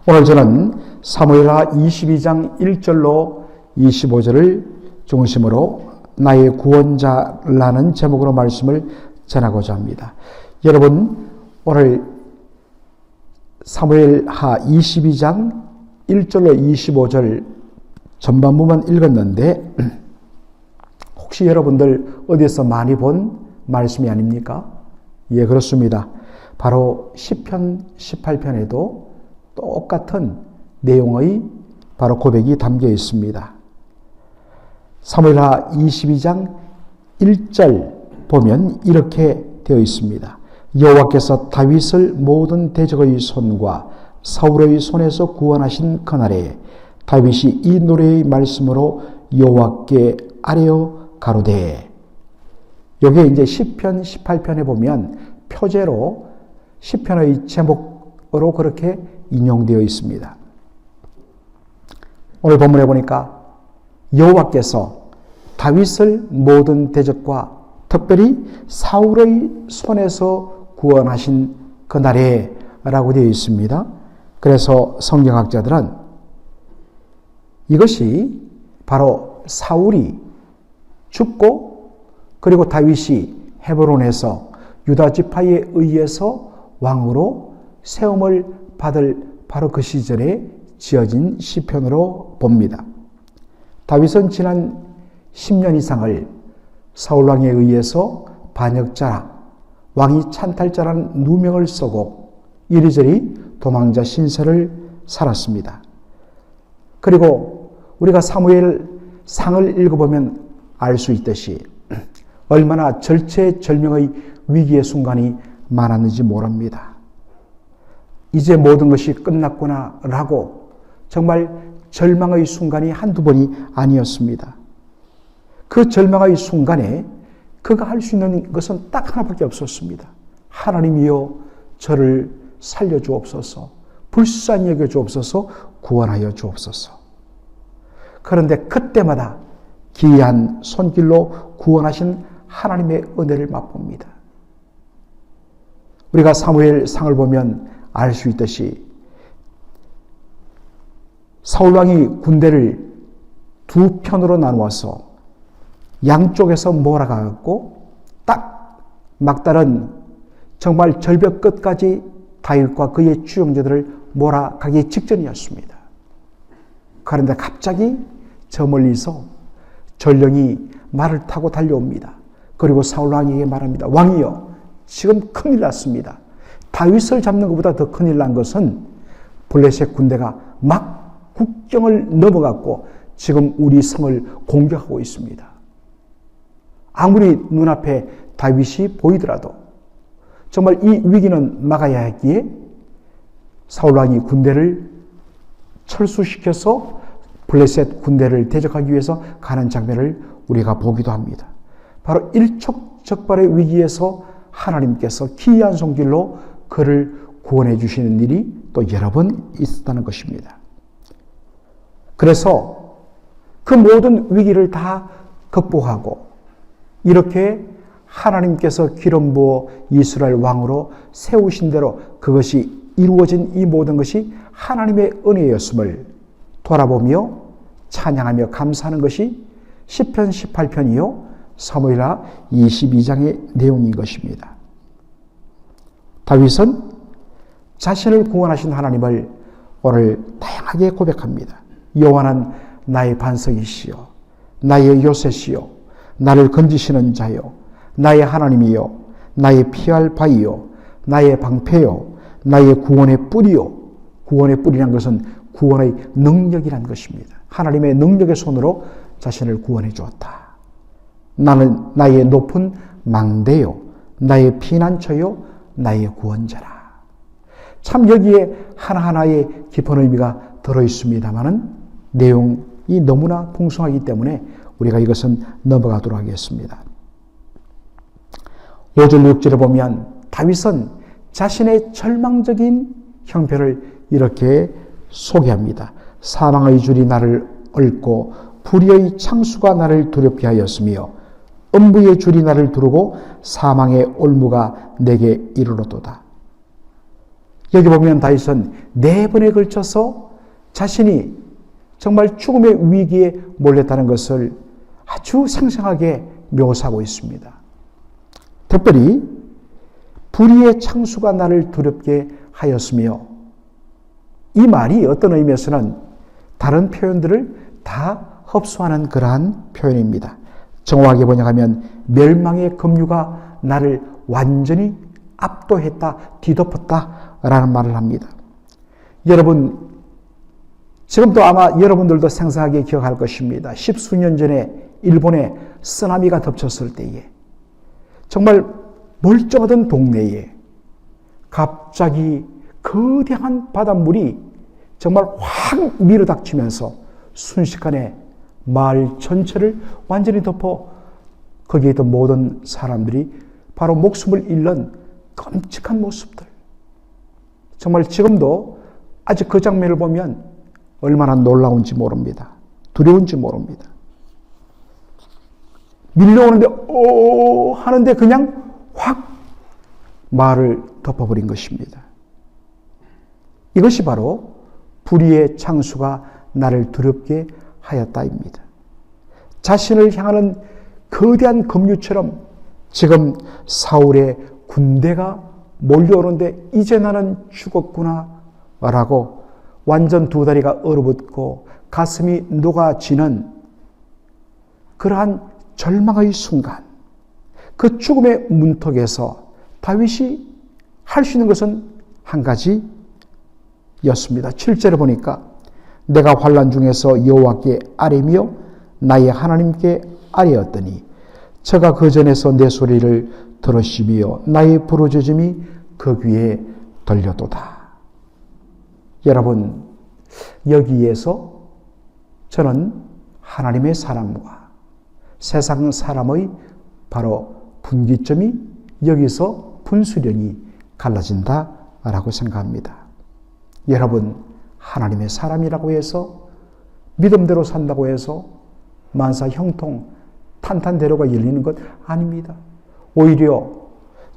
오늘 저는 사무엘하 22장 1절로 25절을 중심으로 나의 구원자라는 제목으로 말씀을 전하고자 합니다. 여러분, 오늘 사무엘하 22장 1절로 25절 전반부만 읽었는데 혹시 여러분들 어디에서 많이 본 말씀이 아닙니까? 예, 그렇습니다. 바로 시편 18편에도 똑같은 내용의 바로 고백이 담겨 있습니다. 사무엘하 22장 1절 보면 이렇게 되어 있습니다. 여호와께서 다윗을 모든 대적의 손과 사울의 손에서 구원하신 그날에 다윗이 이 노래의 말씀으로 여호와께 아뢰어 가로되. 여기에 이제 시편 18편에 보면 표제로 시편의 제목으로 그렇게 인용되어 있습니다. 오늘 본문에 보니까 여호와께서 다윗을 모든 대적과 특별히 사울의 손에서 구원하신 그날에 라고 되어 있습니다. 그래서 성경학자들은 이것이 바로 사울이 죽고 그리고 다윗이 헤브론에서 유다 지파에 의해서 왕으로 세움을 받을 바로 그 시절에 지어진 시편으로 봅니다. 다윗은 지난 10년 이상을 사울왕에 의해서 반역자라 왕이 찬탈자라는 누명을 쓰고 이리저리 도망자 신세를 살았습니다. 그리고 우리가 사무엘 상을 읽어보면 알 수 있듯이 얼마나 절체절명의 위기의 순간이 많았는지 모릅니다. 이제 모든 것이 끝났구나 라고 정말 절망의 순간이 한두 번이 아니었습니다. 그 절망의 순간에 그가 할 수 있는 것은 딱 하나밖에 없었습니다. 하나님이여 저를 살려주옵소서, 불쌍히 여겨주옵소서, 구원하여 주옵소서. 그런데 그때마다 기이한 손길로 구원하신 하나님의 은혜를 맛봅니다. 우리가 사무엘 상을 보면 알 수 있듯이 사울왕이 군대를 두 편으로 나누어서 양쪽에서 몰아가고 딱 막달은 정말 절벽 끝까지 다윗과 그의 추종자들을 몰아가기 직전이었습니다. 그런데 갑자기 저 멀리서 전령이 말을 타고 달려옵니다. 그리고 사울왕에게 말합니다. 왕이여, 지금 큰일 났습니다. 다윗을 잡는 것보다 더 큰일 난 것은 블레셋 군대가 막 국경을 넘어갔고 지금 우리 성을 공격하고 있습니다. 아무리 눈앞에 다윗이 보이더라도 정말 이 위기는 막아야 했기에 사울왕이 군대를 철수시켜서 블레셋 군대를 대적하기 위해서 가는 장면을 우리가 보기도 합니다. 바로 일촉즉발의 위기에서 하나님께서 기이한 손길로 그를 구원해 주시는 일이 또 여러 번 있었다는 것입니다. 그래서 그 모든 위기를 다 극복하고 이렇게 하나님께서 기름 부어 이스라엘 왕으로 세우신 대로 그것이 이루어진 이 모든 것이 하나님의 은혜였음을 돌아보며 찬양하며 감사하는 것이 시편 18편이요 사무엘하 22장의 내용인 것입니다. 다윗은 자신을 구원하신 하나님을 오늘 다양하게 고백합니다. 여호와는 나의 반석이시요 나의 요새시요 나를 건지시는 자요 나의 하나님이요 나의 피할 바위요 나의 방패요 나의 구원의 뿌리요. 구원의 뿌리란 것은 구원의 능력이란 것입니다. 하나님의 능력의 손으로 자신을 구원해 주었다. 나는 나의 높은 망대요 나의 피난처요 나의 구원자라. 참 여기에 하나하나의 깊은 의미가 들어있습니다마는 내용이 너무나 풍성하기 때문에 우리가 이것은 넘어가도록 하겠습니다. 5절 6절을 보면 다윗은 자신의 절망적인 형편을 이렇게 소개합니다. 사망의 줄이 나를 얽고 불의의 창수가 나를 두렵게 하였으며 음부의 줄이 나를 두르고 사망의 올무가 내게 이르렀도다. 여기 보면 다윗은 4번에 걸쳐서 자신이 정말 죽음의 위기에 몰렸다는 것을 아주 생생하게 묘사하고 있습니다. 특별히 불의의 창수가 나를 두렵게 하였으며, 이 말이 어떤 의미에서는 다른 표현들을 다 흡수하는 그러한 표현입니다. 정확하게 번역하면 멸망의 급류가 나를 완전히 압도했다, 뒤덮었다 라는 말을 합니다. 여러분, 지금도 아마 여러분들도 생생하게 기억할 것입니다. 10수년 전에 일본에 쓰나미가 덮쳤을 때에 정말 멀쩡하던 동네에 갑자기 거대한 바닷물이 정말 확 밀어닥치면서 순식간에 마을 전체를 완전히 덮어 거기에 있던 모든 사람들이 바로 목숨을 잃는 끔찍한 모습들. 정말 지금도 아직 그 장면을 보면 얼마나 놀라운지 모릅니다. 두려운지 모릅니다. 밀려오는데 오 하는데 그냥 확 마을을 덮어버린 것입니다. 이것이 바로 불의의 창수가 나를 두렵게 하였다입니다. 자신을 향하는 거대한 급류처럼 지금 사울의 군대가 몰려오는데 이제 나는 죽었구나 라고 완전 두 다리가 얼어붙고 가슴이 녹아지는 그러한 절망의 순간, 그 죽음의 문턱에서 다윗이 할 수 있는 것은 한 가지였습니다. 7절에 보니까 내가 환난 중에서 여호와께 아뢰며 나의 하나님께 아뢰었더니 저가 그 전에서 내 소리를 들으시며 나의 부르짖음이 그 귀에 들려도다. 여러분, 여기에서 저는 하나님의 사람과 세상 사람의 바로 분기점이 여기서 분수령이 갈라진다라고 생각합니다. 여러분, 하나님의 사람이라고 해서 믿음대로 산다고 해서 만사 형통 탄탄대로가 열리는 것 아닙니다. 오히려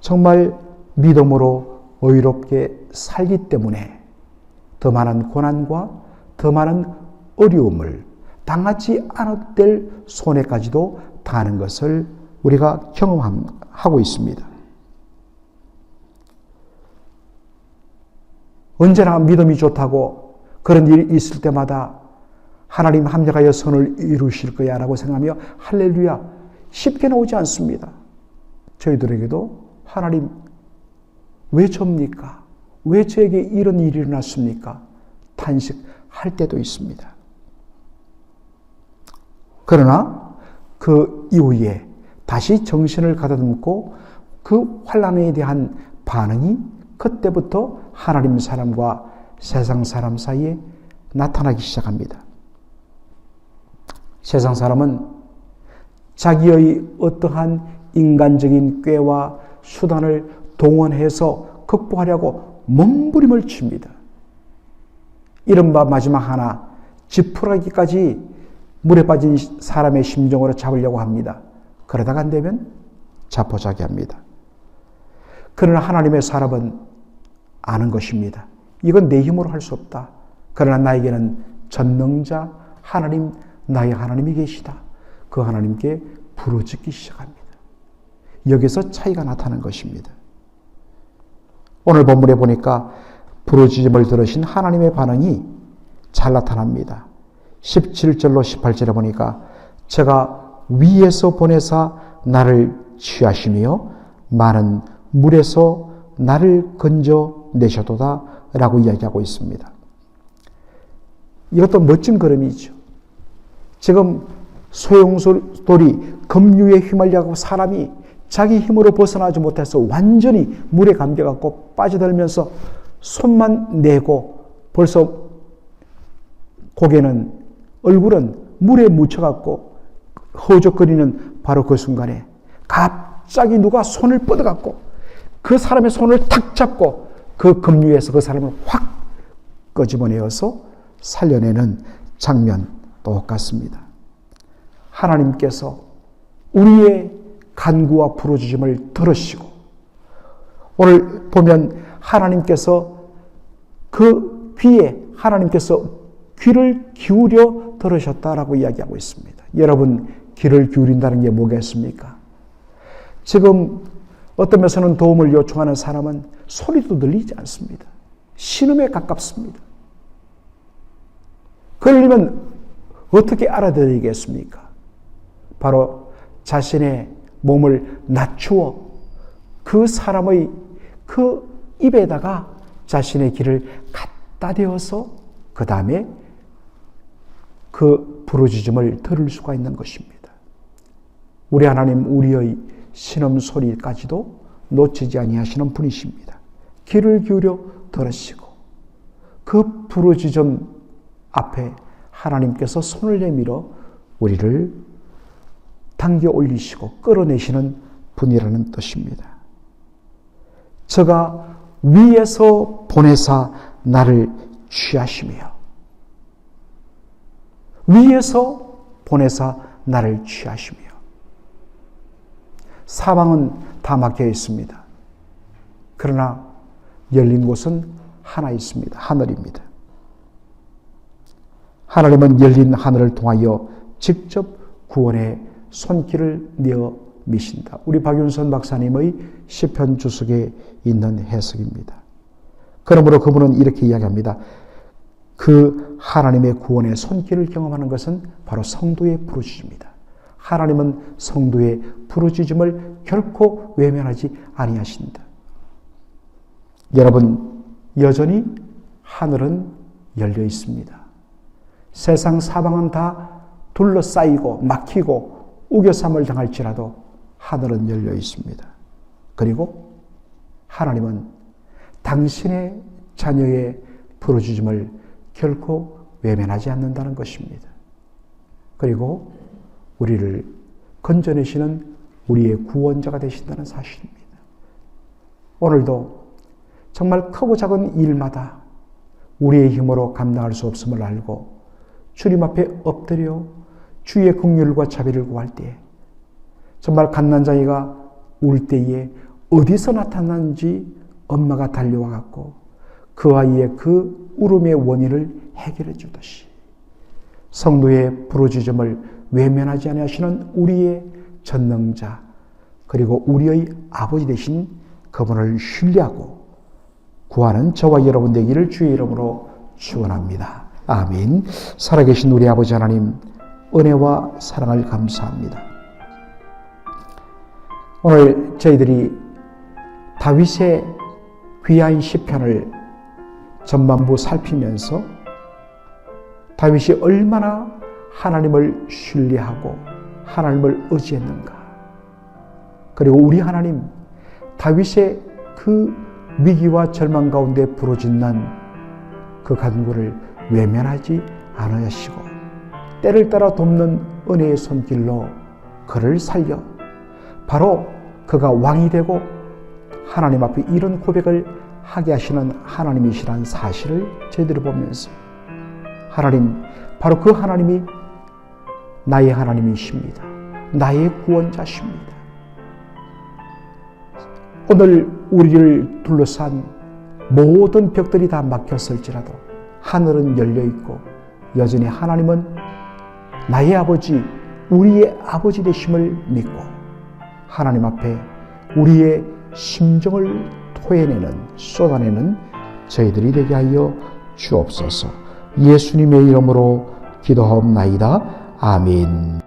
정말 믿음으로 의롭게 살기 때문에 더 많은 고난과 더 많은 어려움을 당하지 않아도 될 손해까지도 당하는 것을 우리가 경험하고 있습니다. 언제나 믿음이 좋다고 그런 일이 있을 때마다 하나님 합력하여 선을 이루실 거야 라고 생각하며 할렐루야 쉽게 나오지 않습니다. 저희들에게도 하나님 왜 접니까? 왜 저에게 이런 일이 일어났습니까? 탄식할 때도 있습니다. 그러나 그 이후에 다시 정신을 가다듬고 그 환난에 대한 반응이 그때부터 하나님 사람과 세상 사람 사이에 나타나기 시작합니다. 세상 사람은 자기의 어떠한 인간적인 꾀와 수단을 동원해서 극복하려고 몸부림을 칩니다. 이른바 마지막 하나, 지푸라기까지 물에 빠진 사람의 심정으로 잡으려고 합니다. 그러다가 안 되면 자포자기합니다. 그러나 하나님의 사람은 아는 것입니다. 이건 내 힘으로 할 수 없다. 그러나 나에게는 전능자 하나님, 나의 하나님이 계시다. 그 하나님께 부르짖기 시작합니다. 여기서 차이가 나타나는 것입니다. 오늘 본문에 보니까 부르짖음을 들으신 하나님의 반응이 잘 나타납니다. 17절로 18절에 보니까 제가 위에서 보내사 나를 취하시며 많은 물에서 나를 건져내셔도다 라고 이야기하고 있습니다. 이것도 멋진 걸음이죠. 지금 소용돌이 급류에 휘말려가고 사람이 자기 힘으로 벗어나지 못해서 완전히 물에 감겨갖고 빠져들면서 손만 내고 벌써 고개는 얼굴은 물에 묻혀갖고 허우적거리는 바로 그 순간에 갑자기 누가 손을 뻗어갖고 그 사람의 손을 탁 잡고 그 급류에서 그 사람을 확 끄집어내어서 살려내는 장면 똑같습니다. 하나님께서 우리의 간구와 부르짖음을 들으시고 오늘 보면 하나님께서 그 귀에 하나님께서 귀를 기울여 들으셨다라고 이야기하고 있습니다. 여러분, 귀를 기울인다는 게 뭐겠습니까? 지금 어떤 면에서는 도움을 요청하는 사람은 소리도 들리지 않습니다. 신음에 가깝습니다. 그러려면 어떻게 알아들이겠습니까? 바로 자신의 몸을 낮추어 그 사람의 그 입에다가 자신의 귀를 갖다 대어서 그 다음에 그 부르짖음을 들을 수가 있는 것입니다. 우리 하나님, 우리의 신음소리까지도 놓치지 아니하시는 분이십니다. 귀를 기울여 들으시고 그 부르짖음 앞에 하나님께서 손을 내밀어 우리를 당겨 올리시고 끌어내시는 분이라는 뜻입니다. 저가 위에서 보내사 나를 취하시며, 위에서 보내사 나를 취하시며. 사방은 다 막혀 있습니다. 그러나 열린 곳은 하나 있습니다. 하늘입니다. 하나님은 열린 하늘을 통하여 직접 구원의 손길을 내어 미신다. 우리 박윤선 박사님의 시편 주석에 있는 해석입니다. 그러므로 그분은 이렇게 이야기합니다. 그 하나님의 구원의 손길을 경험하는 것은 바로 성도의 부르짖음이다. 하나님은 성도의 부르짖음을 결코 외면하지 아니하신다. 여러분, 여전히 하늘은 열려 있습니다. 세상 사방은 다 둘러싸이고 막히고 우겨쌈을 당할지라도 하늘은 열려 있습니다. 그리고 하나님은 당신의 자녀의 부르짖음을 결코 외면하지 않는다는 것입니다. 그리고 우리를 건져내시는 우리의 구원자가 되신다는 사실입니다. 오늘도 정말 크고 작은 일마다 우리의 힘으로 감당할 수 없음을 알고 주님 앞에 엎드려 주의 긍휼과 자비를 구할 때에 정말 갓난자이가 울 때에 어디서 나타났는지 엄마가 달려와 갖고 그 아이의 그 울음의 원인을 해결해 주듯이 성도의 부르짖음을 외면하지 아니하시는 우리의 전능자 그리고 우리의 아버지 되신 그분을 신뢰하고 구하는 저와 여러분 되기를 주의 이름으로 축원합니다. 아멘. 살아계신 우리 아버지 하나님, 은혜와 사랑을 감사합니다. 오늘 저희들이 다윗의 귀한 시편을 전반부 살피면서 다윗이 얼마나 하나님을 신뢰하고 하나님을 의지했는가. 그리고 우리 하나님, 다윗의 그 위기와 절망 가운데 부르짖는 그 간구를 외면하지 않으시고 때를 따라 돕는 은혜의 손길로 그를 살려 바로 그가 왕이 되고 하나님 앞에 이런 고백을 하게 하시는 하나님이시라는 사실을 저희들이 보면서 하나님, 바로 그 하나님이 나의 하나님이십니다. 나의 구원자십니다. 오늘 우리를 둘러싼 모든 벽들이 다 막혔을지라도 하늘은 열려있고 여전히 하나님은 나의 아버지, 우리의 아버지 되심을 믿고 하나님 앞에 우리의 심정을 토해내는, 쏟아내는 저희들이 되게 하여 주옵소서. 예수님의 이름으로 기도하옵나이다. 아멘.